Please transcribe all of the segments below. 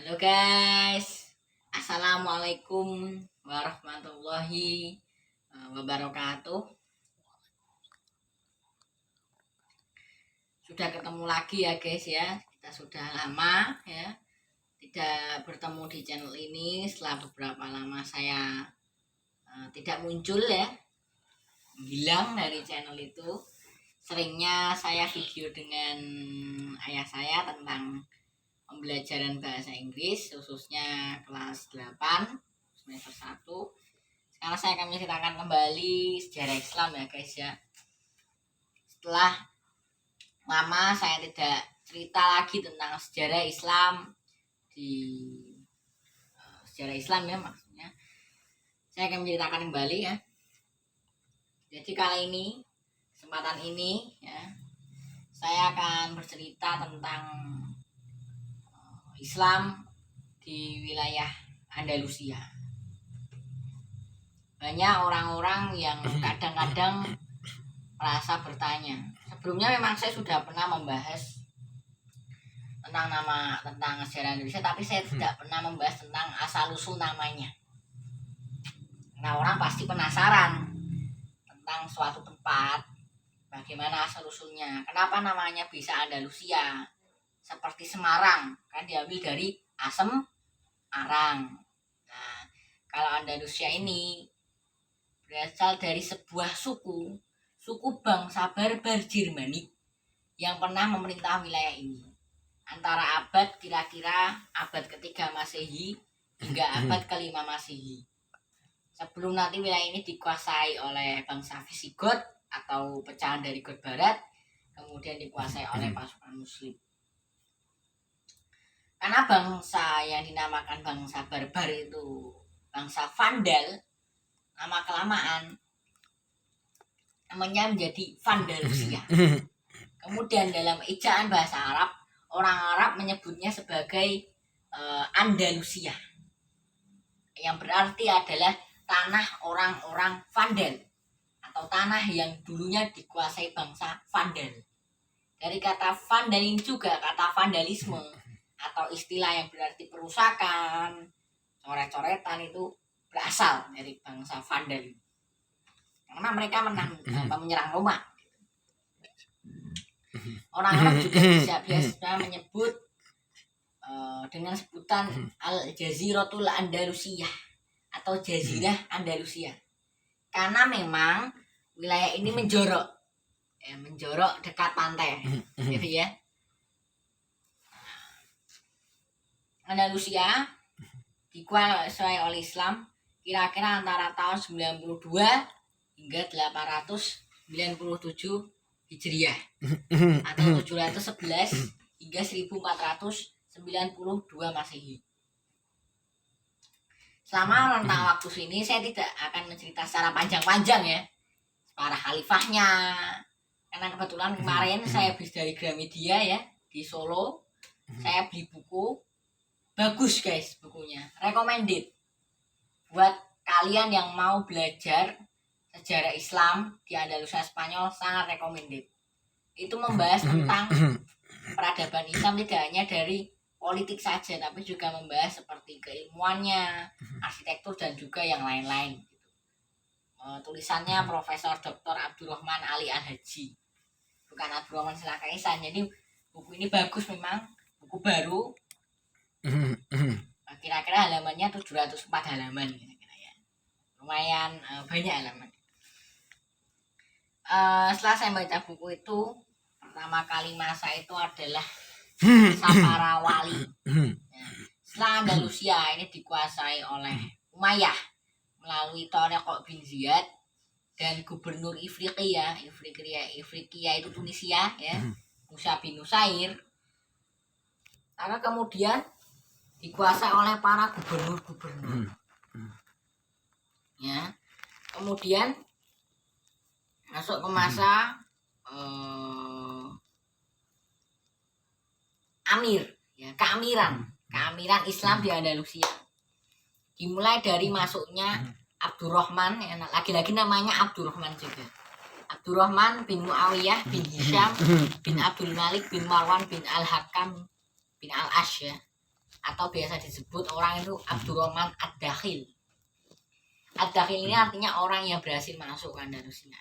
Halo guys, Assalamualaikum warahmatullahi wabarakatuh. Sudah ketemu lagi ya guys ya. Kita sudah lama ya tidak bertemu di channel ini. Setelah beberapa lama saya tidak muncul ya, hilang dari channel itu. Seringnya saya video dengan ayah saya tentang pembelajaran bahasa Inggris khususnya kelas 8 semester 1. Sekarang saya akan menceritakan kembali sejarah Islam ya guys ya. Setelah lama saya tidak cerita lagi tentang sejarah Islam sejarah Islam ya, maksudnya saya akan menceritakan kembali ya. Jadi kali ini, kesempatan ini ya, saya akan bercerita tentang Islam di wilayah Andalusia. Banyak orang-orang yang kadang-kadang merasa bertanya. Sebelumnya memang saya sudah pernah membahas tentang sejarah Indonesia, tapi saya tidak pernah membahas tentang asal-usul namanya. Nah, orang pasti penasaran tentang suatu tempat, bagaimana asal-usulnya, kenapa namanya bisa Andalusia. Seperti Semarang, kan diambil dari asem arang. Nah, kalau Andalusia ini berasal dari sebuah suku bangsa barbar Jermanik yang pernah memerintah wilayah ini antara kira-kira abad ke-3 Masehi hingga abad ke-5 Masehi. Sebelum nanti wilayah ini dikuasai oleh bangsa Visigot atau pecahan dari Goth Barat, kemudian dikuasai oleh pasukan Muslim. Karena bangsa yang dinamakan bangsa barbar itu bangsa Vandal, lama kelamaan namanya menjadi Vandalusia. Kemudian dalam ejaan bahasa Arab, orang Arab menyebutnya sebagai Andalusia, yang berarti adalah tanah orang-orang Vandal atau tanah yang dulunya dikuasai bangsa Vandal. Dari kata Vandal ini juga kata vandalisme atau istilah yang berarti perusakan, coret-coretan, itu berasal dari bangsa Vandal karena mereka menyerang Roma. Orang Arab juga biasa menyebut dengan sebutan Al-Jaziratul Andalusiyah atau Jazirah Andalusia, karena memang wilayah ini menjorok dekat pantai gitu ya. Andalusia dikuasai oleh Islam kira-kira antara tahun 92 hingga 897 Hijriah atau 711 hingga 1492 Masehi. Selama rentang waktu ini saya tidak akan mencerita secara panjang-panjang ya para khalifahnya, karena kebetulan kemarin saya habis dari Gramedia ya di Solo. Saya beli buku, bagus guys bukunya, recommended buat kalian yang mau belajar sejarah Islam di Andalusia Spanyol, sangat recommended. Itu membahas tentang peradaban Islam tidak hanya dari politik saja, tapi juga membahas seperti keilmuannya, arsitektur, dan juga yang lain-lain. Tulisannya Profesor Dr. Abdurrahman Ali Al-Haji, bukan Abdurrahman Silaka Ihsan. Jadi buku ini bagus memang, buku baru. Kira-kira halamannya 704 halaman kira-kira ya. Lumayan banyak halaman. Setelah saya baca buku itu, pertama kali masa itu adalah masa para wali. Setelah Andalusia ini dikuasai oleh Umayyah melalui Thariq bin Ziyad dan gubernur Ifriqiya itu Tunisia ya, Musa bin Nusair. Maka kemudian dikuasai oleh para gubernur ya. Kemudian masuk ke masa amir ya, keamiran Islam di Andalusia. Dimulai dari masuknya Abdurrahman ya, lagi-lagi namanya Abdurrahman juga, Abdurrahman bin Muawiyah bin Hisham bin Abdul Malik bin Marwan bin Al-Hakam bin Al-Ash ya. atau biasa disebut orang itu Abdurrahman Ad-Dakhil. Ad-Dakhil ini artinya orang yang berhasil masuk ke Andalusia.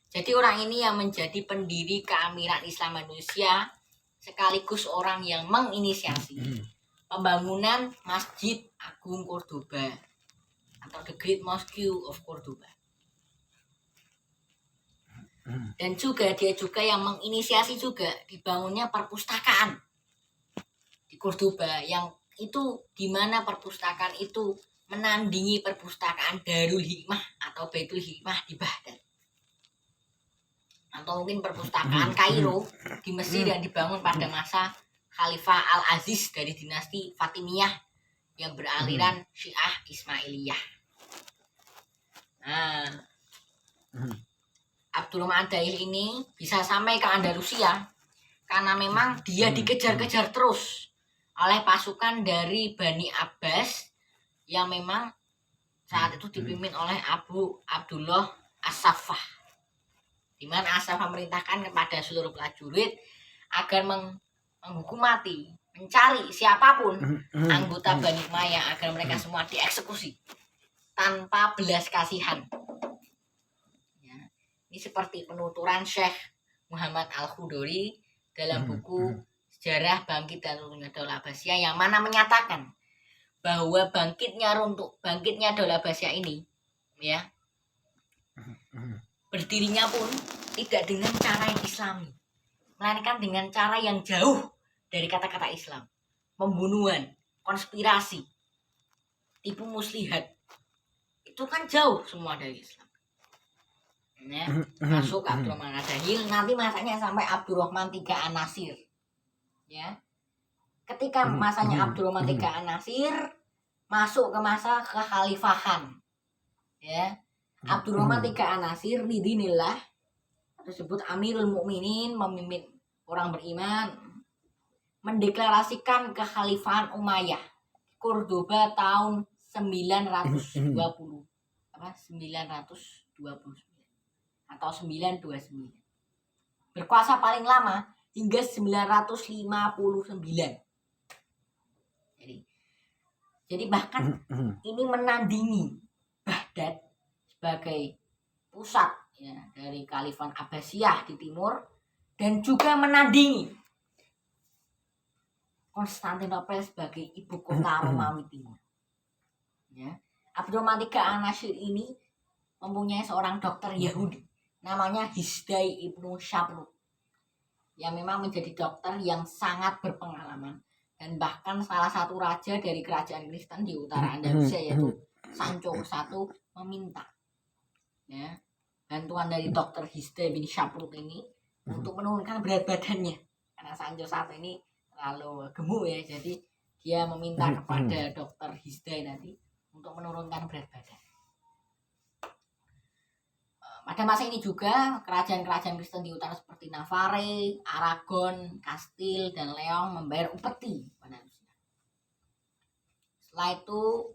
Jadi orang ini yang menjadi pendiri keamiran Islam Indonesia sekaligus orang yang menginisiasi pembangunan Masjid Agung Cordoba atau The Great Mosque of Cordoba. Dan juga dia juga yang menginisiasi juga dibangunnya perpustakaan di Cordoba, yang itu di mana perpustakaan itu menandingi perpustakaan Darul Hikmah atau Baitul Hikmah di Baghdad, atau mungkin perpustakaan Kairo di Mesir yang dibangun pada masa Khalifah Al-Aziz dari dinasti Fatimiyah yang beraliran Syiah Ismailiyah. Nah, Abdurrahman Ad-Dakhil ini bisa sampai ke Andalusia karena memang dia dikejar-kejar terus oleh pasukan dari Bani Abbas yang memang saat itu dipimpin oleh Abu Abdullah As-Saffah, di mana As-Saffah memerintahkan kepada seluruh prajurit agar menghukum mati, mencari siapapun anggota Bani Umayyah agar mereka semua dieksekusi tanpa belas kasihan. Ini seperti penuturan Syekh Muhammad Al-Khudori dalam buku Sejarah Bangkit dan Runtuhnya Daulah Abbasiyah, yang mana menyatakan bahwa bangkitnya Daulah Abbasiyah ini, ya, berdirinya pun tidak dengan cara yang Islami, melainkan dengan cara yang jauh dari kata-kata Islam, pembunuhan, konspirasi, tipu muslihat, itu kan jauh semua dari Islam. Ya, masuk Abdurrahman Ad-Dakhil, nanti masanya sampai Abdurrahman III An-Nasir. Ya, ketika masanya Abdurrahman III An-Nasir masuk ke masa kekhalifahan, ya, Abdurrahman III An-Nasir bidinillah tersebut Amirul Mukminin, memimpin orang beriman, mendeklarasikan kekhalifahan Umayyah Cordoba tahun 920 atau 929. Berkuasa paling lama hingga 959. Jadi bahkan ini menandingi Baghdad sebagai pusat, ya, dari Khalifah Abbasiyah di timur, dan juga menandingi Konstantinopel sebagai ibu kota Romawi Timur. Ya. Abdurrahman III An-Nasir ini mempunyai seorang dokter Yahudi namanya Hisdai Ibnu Shaprut, yang memang menjadi dokter yang sangat berpengalaman, dan bahkan salah satu raja dari kerajaan Kristen di utara Andalusia yaitu Sancho I meminta, ya, bantuan dari dokter Hisdai bin Shaprut ini untuk menurunkan berat badannya, karena Sancho I ini terlalu gemuk, ya, jadi dia meminta kepada dokter Hisdai nanti untuk menurunkan berat badan. Pada masa ini juga kerajaan-kerajaan Kristen di utara seperti Navarre, Aragon, Kastil, dan Leon membayar upeti pada Rusia. Setelah itu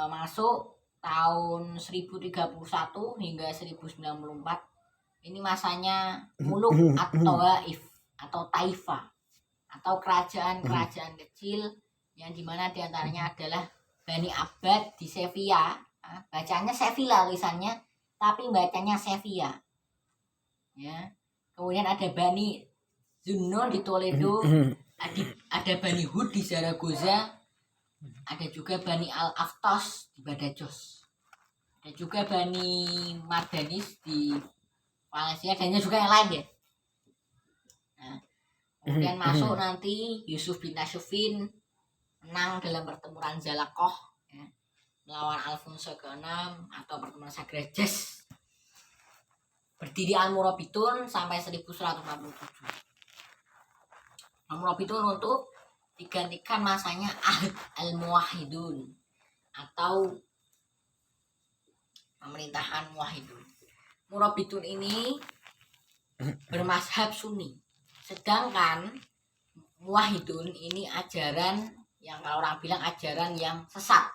masuk tahun 1031 hingga 1094. Ini masanya Muluk at-Tawaif atau Taifa, atau kerajaan-kerajaan kecil yang dimana diantaranya adalah Bani Abbad di Sevilla, bacanya Sevilla lisannya, tapi bacanya Sevilla. Ya. Kemudian ada Bani Zunnun di Toledo, ada Bani Hud di Zaragoza, ada juga Bani Al-Aftos di Badajoz, ada juga Bani Mardanis di Valencia, dan juga yang lain, ya. Nah, kemudian masuk nanti Yusuf bin Nasyufin menang dalam pertempuran Zalakoh, ya, melawan Alfonso ke-6 atau pertemuan Sagrades. Berdiri Al-Murabitun sampai 1147. Al-Murabitun untuk digantikan masanya Al-Muwahhidun atau pemerintahan Muwahhidun. Murabitun ini bermazhab Sunni, sedangkan Muwahhidun ini ajaran yang kalau orang bilang ajaran yang sesat.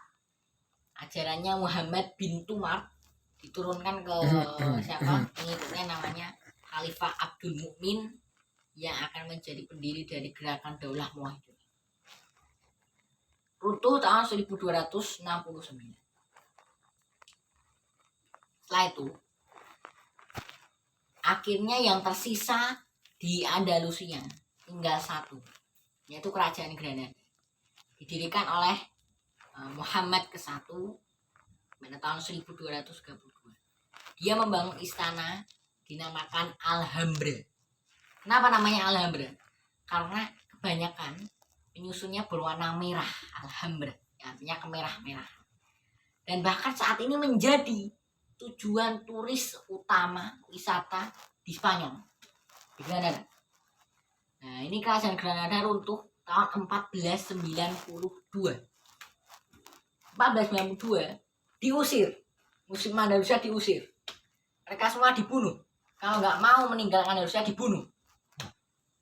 Ajarannya Muhammad bin Tumar diturunkan ke siapa? Pengikutnya namanya Khalifah Abdul Mukmin, yang akan menjadi pendiri dari gerakan Daulah Muwahhidun. runtuh tahun 1269. Setelah itu akhirnya yang tersisa di Andalusia tinggal satu, yaitu kerajaan Granada, didirikan oleh Muhammad ke-1 pada tahun 1232. Dia membangun istana dinamakan Alhambra. Kenapa namanya Alhambra? Karena kebanyakan penyusunnya berwarna merah, Alhambra, artinya kemerah-merah. Dan bahkan saat ini menjadi tujuan turis utama wisata di Spanyol, di Granada. Nah, ini kerajaan Granada runtuh tahun 1492. 1492 diusir, Muslim Andalusia diusir. Mereka semua dibunuh. Kalau nggak mau meninggalkan Andalusia dibunuh.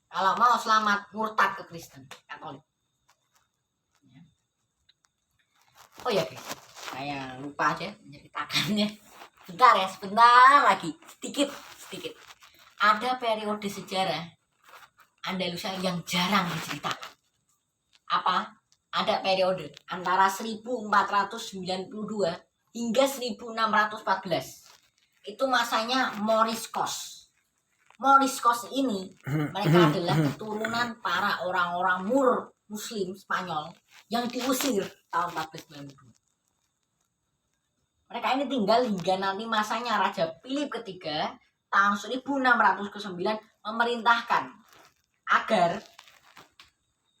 Kalau mau selamat murtad ke Kristen Katolik. Oh ya guys, saya lupa aja menceritakannya. Sebentar lagi, sedikit. Ada periode sejarah Andalusia yang jarang diceritakan. Apa? Ada periode antara 1492 hingga 1614. Itu masanya Moriscos. Moriscos ini mereka adalah keturunan para orang-orang Moor Muslim Spanyol yang diusir tahun 1492. Mereka ini tinggal hingga nanti masanya Raja Philip III tahun 1609 memerintahkan agar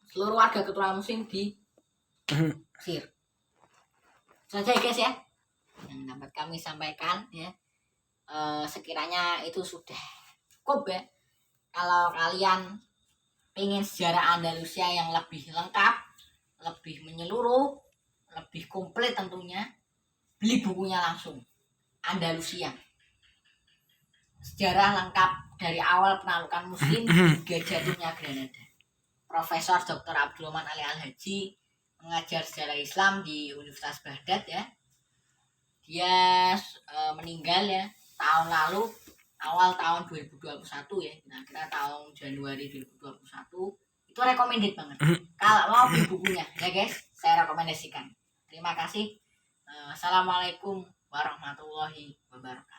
seluruh warga keturunan Muslim diusir. Saja ya guys ya, yang dapat kami sampaikan ya. Sekiranya itu sudah cukup ya. Kalau kalian pengen sejarah Andalusia yang lebih lengkap, lebih menyeluruh, lebih komplit tentunya, beli bukunya langsung, Andalusia, sejarah lengkap dari awal penaklukan Muslim hingga jatuhnya Granada. Profesor Dr. Abdurrahman Ali Al-Haji mengajar sejarah Islam di Universitas Baghdad ya. Dia meninggal ya tahun lalu, awal tahun 2021 ya, kira-kira tahun Januari 2021. Itu recommended banget. Kalau mau beli bukunya ya guys, saya rekomendasikan. Terima kasih. Assalamualaikum warahmatullahi wabarakatuh.